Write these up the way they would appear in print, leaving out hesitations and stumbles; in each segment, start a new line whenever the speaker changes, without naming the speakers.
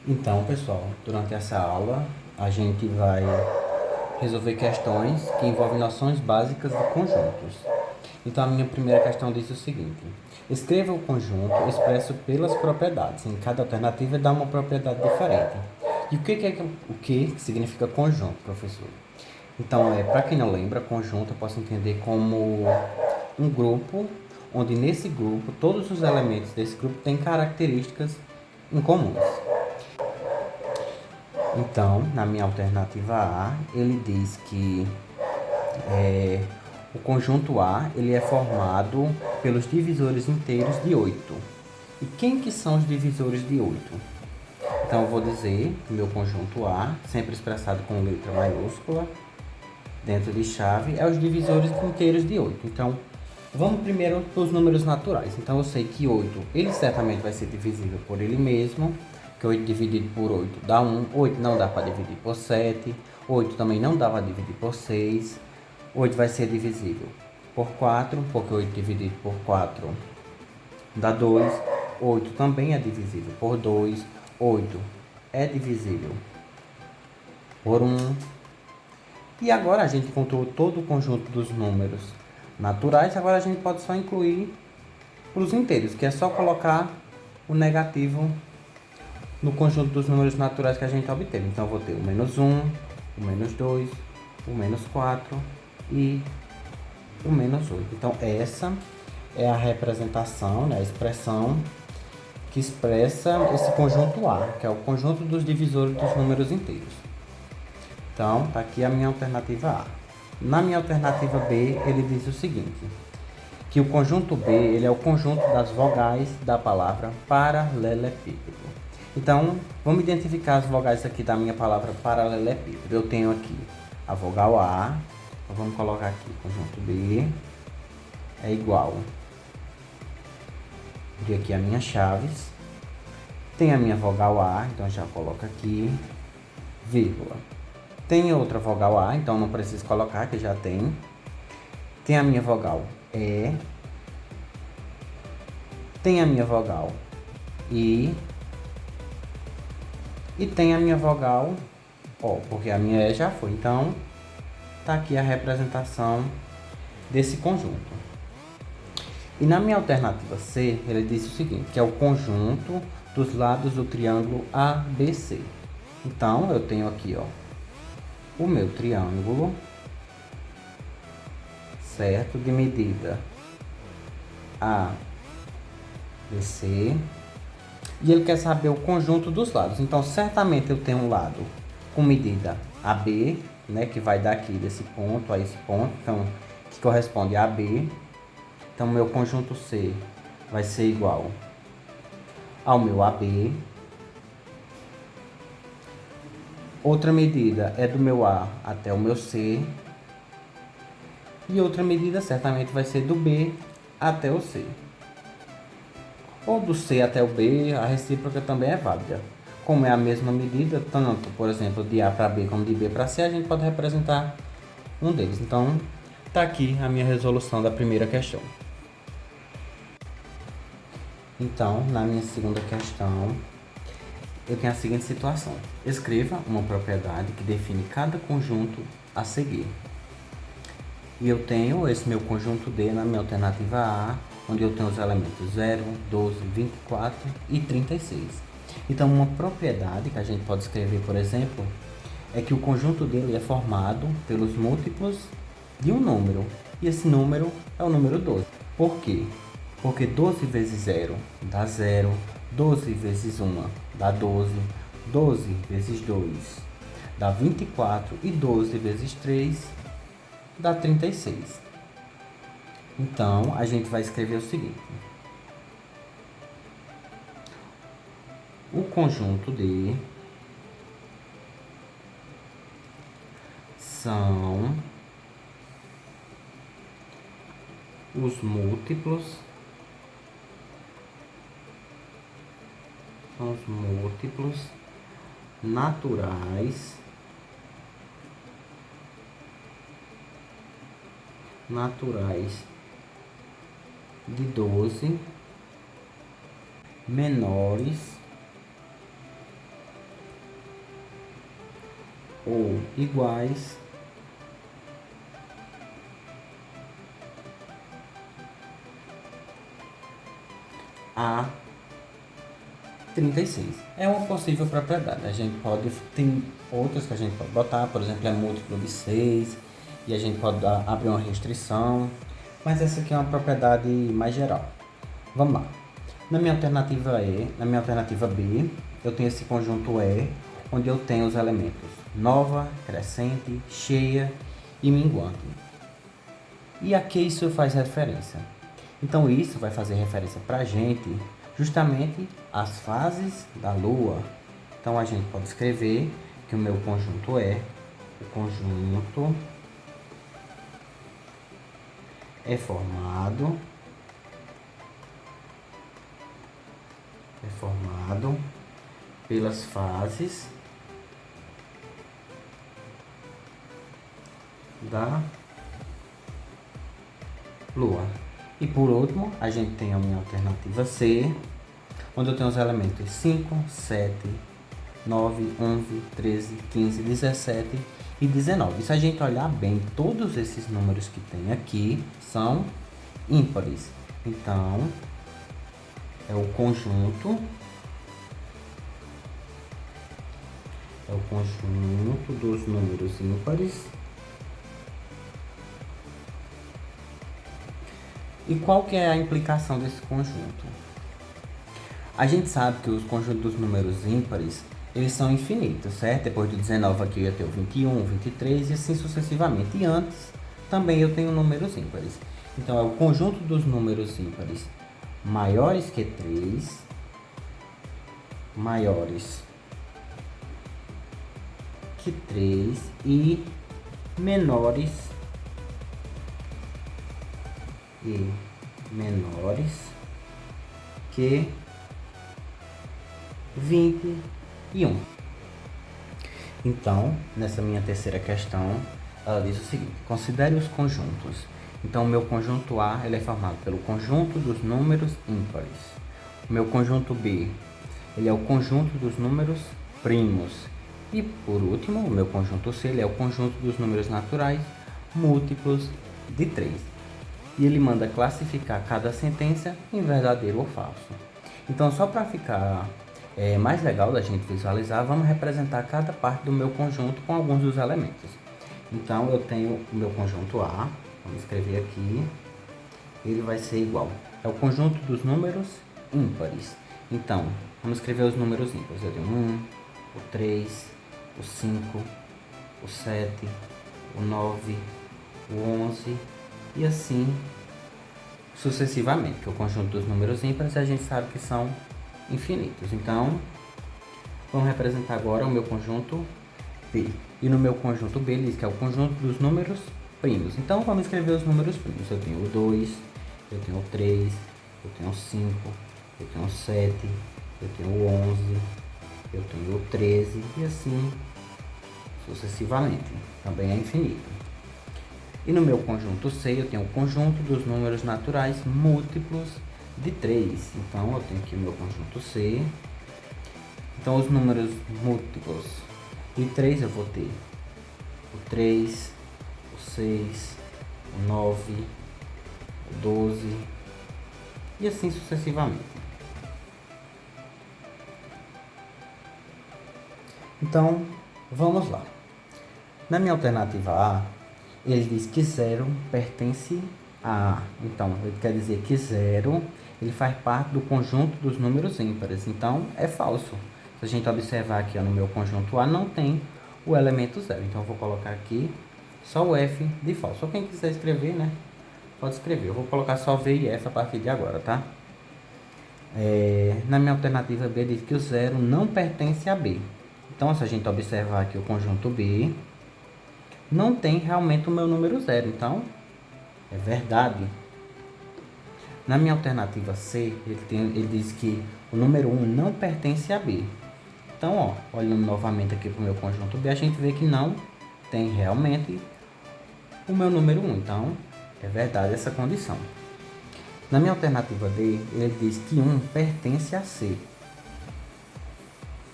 Então, pessoal, durante essa aula a gente vai resolver questões que envolvem noções básicas de conjuntos. Então, a minha primeira questão diz o seguinte: escreva o conjunto expresso pelas propriedades. Em cada alternativa dá uma propriedade diferente. E o que significa conjunto, professor? Então, para quem não lembra, conjunto eu posso entender como um grupo onde nesse grupo todos os elementos desse grupo têm características em comuns. Então, na minha alternativa A, ele diz que o conjunto A ele é formado pelos divisores inteiros de 8. E quem que são os divisores de 8? Então, eu vou dizer que o meu conjunto A, sempre expressado com letra maiúscula, dentro de chave, é os divisores inteiros de 8. Então, vamos primeiro para os números naturais. Então, eu sei que 8, ele certamente vai ser divisível por ele mesmo, que 8 dividido por 8 dá 1, 8 não dá para dividir por 7, 8 também não dá para dividir por 6, 8 vai ser divisível por 4, porque 8 dividido por 4 dá 2, 8 também é divisível por 2, 8 é divisível por 1. E agora a gente encontrou todo o conjunto dos números naturais, agora a gente pode só incluir os inteiros, que é só colocar o negativo no conjunto dos números naturais que a gente obteve. Então, eu vou ter o menos 1, o menos 2, o menos 4 e o menos 8. Então, essa é a representação, né, a expressão que expressa esse conjunto A, que é o conjunto dos divisores dos números inteiros. Então, está aqui a minha alternativa A. Na minha alternativa B, ele diz o seguinte, que o conjunto B ele é o conjunto das vogais da palavra paralelepípedo. Então, vamos identificar as vogais aqui da minha palavra paralelepípedo. Eu tenho aqui a vogal A, então vamos colocar aqui, conjunto B é igual. E aqui as minhas chaves. Tem a minha vogal A, então já coloco aqui, vírgula. Tem outra vogal A, então não preciso colocar, que já tem. Tem a minha vogal E. Tem a minha vogal I. E tem a minha vogal O, porque a minha E já foi. Então, tá aqui a representação desse conjunto. E na minha alternativa C, ele diz o seguinte, que é o conjunto dos lados do triângulo ABC. Então, eu tenho aqui, ó, o meu triângulo, certo? De medida ABC. E ele quer saber o conjunto dos lados. Então, certamente eu tenho um lado com medida AB, né, que vai daqui desse ponto a esse ponto, então, que corresponde a AB. Então, meu conjunto C vai ser igual ao meu AB. Outra medida é do meu A até o meu C. E outra medida certamente vai ser do B até o C. Ou do C até o B, a recíproca também é válida. Como é a mesma medida, tanto, por exemplo, de A para B como de B para C, a gente pode representar um deles. Então, está aqui a minha resolução da primeira questão. Então, na minha segunda questão, eu tenho a seguinte situação. Escreva uma propriedade que define cada conjunto a seguir. E eu tenho esse meu conjunto D na minha alternativa A, onde eu tenho os elementos 0, 12, 24 e 36. Então, uma propriedade que a gente pode escrever, por exemplo, é que o conjunto dele é formado pelos múltiplos de um número. E esse número é o número 12. Por quê? Porque 12 vezes 0 dá 0, 12 vezes 1 dá 12, 12 vezes 2 dá 24 e 12 vezes 3 dá 36. Então, a gente vai escrever o seguinte. O conjunto D são os múltiplos naturais de 12 menores ou iguais a 36. É uma possível propriedade. A gente pode, tem outras que a gente pode botar, por exemplo, é múltiplo de 6, e a gente pode abrir uma restrição, mas essa aqui é uma propriedade mais geral. Vamos lá. Na minha alternativa B, eu tenho esse conjunto E, onde eu tenho os elementos nova, crescente, cheia e minguante. E a que isso faz referência? Então isso vai fazer referência para a gente justamente as fases da Lua. Então a gente pode escrever que o meu conjunto é o conjunto é formado pelas fases da Lua. E por último, a gente tem a minha alternativa C, onde eu tenho os elementos 5, 7, 9, 11, 13, 15, 17 e 19. E se a gente olhar bem, todos esses números que tem aqui são ímpares. Então, é o conjunto dos números ímpares. E qual que é a implicação desse conjunto? A gente sabe que os conjuntos dos números ímpares, eles são infinitos, certo? Depois do 19 aqui eu ia ter o 21, o 23 e assim sucessivamente. E antes, também eu tenho números ímpares. Então, é o conjunto dos números ímpares maiores que 3, e menores que 21. Então, nessa minha terceira questão, ela diz o seguinte: considere os conjuntos. Então, o meu conjunto A ele é formado pelo conjunto dos números ímpares. O meu conjunto B ele é o conjunto dos números primos. E, por último, o meu conjunto C ele é o conjunto dos números naturais múltiplos de 3. E ele manda classificar cada sentença em verdadeiro ou falso. Então, só para ficar mais legal da gente visualizar, vamos representar cada parte do meu conjunto com alguns dos elementos. Então, eu tenho o meu conjunto A, vamos escrever aqui, ele vai ser igual. É o conjunto dos números ímpares. Então, vamos escrever os números ímpares. Eu tenho 1, o 3, o 5, o 7, o 9, o 11 e assim sucessivamente, que o conjunto dos números ímpares a gente sabe que são infinitos. Então, vamos representar agora o meu conjunto B. E no meu conjunto B ele diz que é o conjunto dos números primos. Então, vamos escrever os números primos. Eu tenho o 2, eu tenho o 3, eu tenho o 5, eu tenho o 7, eu tenho o 11, eu tenho o 13 e assim sucessivamente. Também é infinito. E no meu conjunto C eu tenho o conjunto dos números naturais múltiplos de 3. Então eu tenho aqui o meu conjunto C. Então os números múltiplos de 3 eu vou ter o 3, o 6, o 9, o 12 e assim sucessivamente. Então vamos lá. Na minha alternativa A, ele diz que 0 pertence a A. Então, ele quer dizer que 0 ele faz parte do conjunto dos números ímpares. Então, é falso. Se a gente observar aqui no meu conjunto A, não tem o elemento 0. Então, eu vou colocar aqui só o F de falso. Só quem quiser escrever, né? Pode escrever. Eu vou colocar só V e F a partir de agora, tá? Na minha alternativa B, diz que o 0 não pertence a B. Então, se a gente observar aqui o conjunto B, não tem realmente o meu número 0, então é verdade. Na minha alternativa C, ele diz que o número 1 não pertence a B. Então, ó, olhando novamente aqui para o meu conjunto B, a gente vê que não tem realmente o meu número 1, então é verdade essa condição. Na minha alternativa D, ele diz que 1 pertence a C.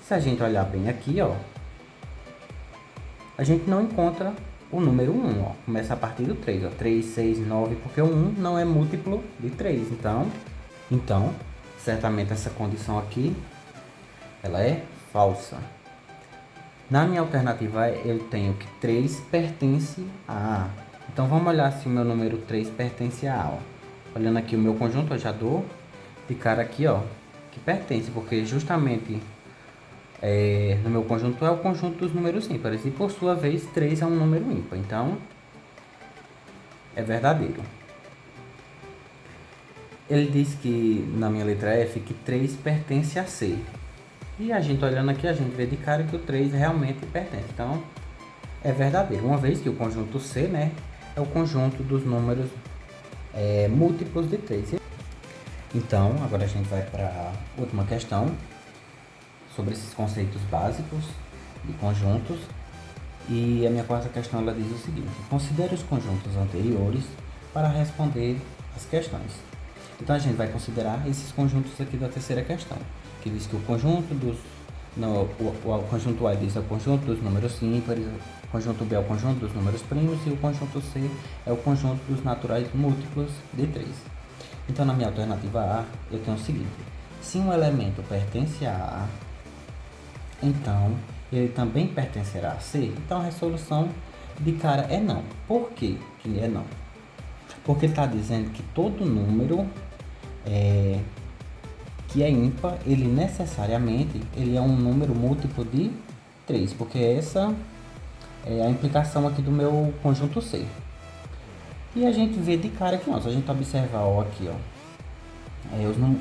Se a gente olhar bem aqui, ó, a gente não encontra o número 1, ó. Começa a partir do 3, ó. 3, 6, 9, porque o 1 não é múltiplo de 3. Então, certamente essa condição aqui, ela é falsa. Na minha alternativa, eu tenho que 3 pertence a A. Então, vamos olhar se o meu número 3 pertence a A, ó. Olhando aqui o meu conjunto, eu já dou de cara aqui, ó, que pertence, porque justamente no meu conjunto é o conjunto dos números ímpares. E, por sua vez, 3 é um número ímpar. Então, é verdadeiro. Ele diz que, na minha letra F, que 3 pertence a C. E a gente olhando aqui, a gente vê de cara que o 3 realmente pertence. Então, é verdadeiro. Uma vez que o conjunto C, né, é o conjunto dos números múltiplos de 3. Então, agora a gente vai para a última questão, sobre esses conceitos básicos de conjuntos. E a minha quarta questão, ela diz o seguinte: considere os conjuntos anteriores para responder as questões. Então a gente vai considerar esses conjuntos aqui da terceira questão, que diz que o conjunto dos... Não, o conjunto A diz é o conjunto dos números ímpares, o conjunto B é o conjunto dos números primos e o conjunto C é o conjunto dos naturais múltiplos de 3. Então, na minha alternativa A, eu tenho o seguinte: se um elemento pertence a A, então ele também pertencerá a C. Então, a resolução de cara é não. Por quê que é não? Porque ele está dizendo que todo número que é ímpar, ele necessariamente ele é um número múltiplo de 3, porque essa é a implicação aqui do meu conjunto C. E a gente vê de cara aqui, ó, se a gente observar, ó, aqui, ó,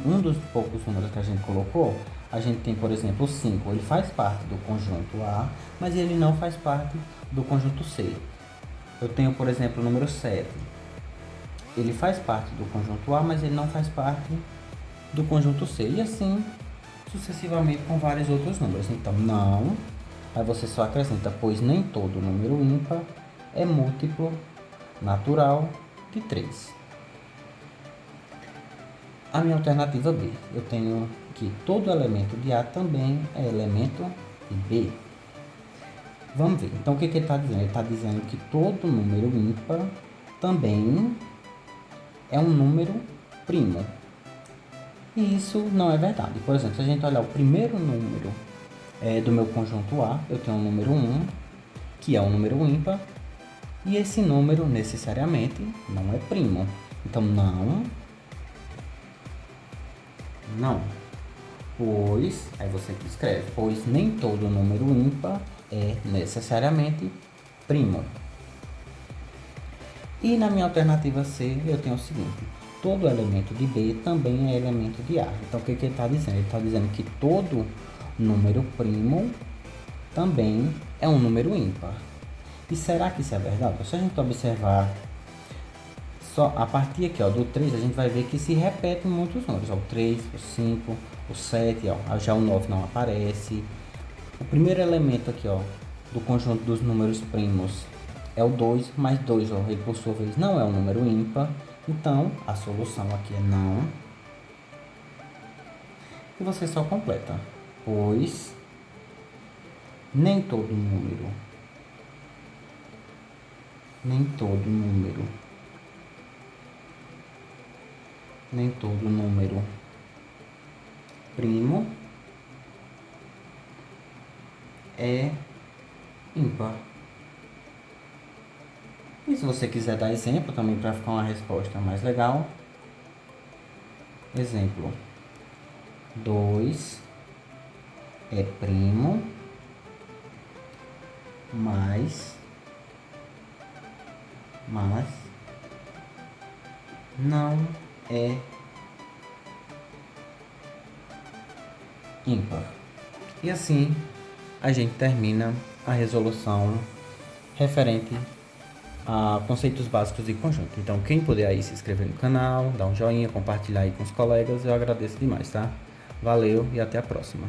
um dos poucos números que a gente colocou, a gente tem, por exemplo, o 5, ele faz parte do conjunto A, mas ele não faz parte do conjunto C. Eu tenho, por exemplo, o número 7, ele faz parte do conjunto A, mas ele não faz parte do conjunto C, e assim sucessivamente com vários outros números. Então, não, aí você só acrescenta, pois nem todo número ímpar é múltiplo natural de 3. A minha alternativa B, eu tenho que todo elemento de A também é elemento de B. Vamos ver, então o que ele está dizendo? Ele está dizendo que todo número ímpar também é um número primo. E isso não é verdade. Por exemplo, se a gente olhar o primeiro número do meu conjunto A, eu tenho o número 1, que é um número ímpar, e esse número necessariamente não é primo. Então, não, pois, aí você escreve, pois nem todo número ímpar é necessariamente primo. E na minha alternativa C, eu tenho o seguinte: todo elemento de B também é elemento de A. Então, o que ele está dizendo? Ele está dizendo que todo número primo também é um número ímpar. E será que isso é verdade? Se a gente observar, só a partir aqui, ó, do 3, a gente vai ver que se repetem muitos números. Ó, o 3, o 5, o 7, ó, já o 9 não aparece. O primeiro elemento aqui, ó, do conjunto dos números primos é o 2, mas 2, ó, ele por sua vez não é um número ímpar. Então, a solução aqui é não. E você só completa, pois nem todo número primo é ímpar. E se você quiser dar exemplo também para ficar uma resposta mais legal, exemplo: 2 é primo, mas não é ímpar. E assim a gente termina a resolução referente a conceitos básicos de conjunto. Então, quem puder aí se inscrever no canal, dar um joinha, compartilhar aí com os colegas, eu agradeço demais, tá? Valeu e até a próxima.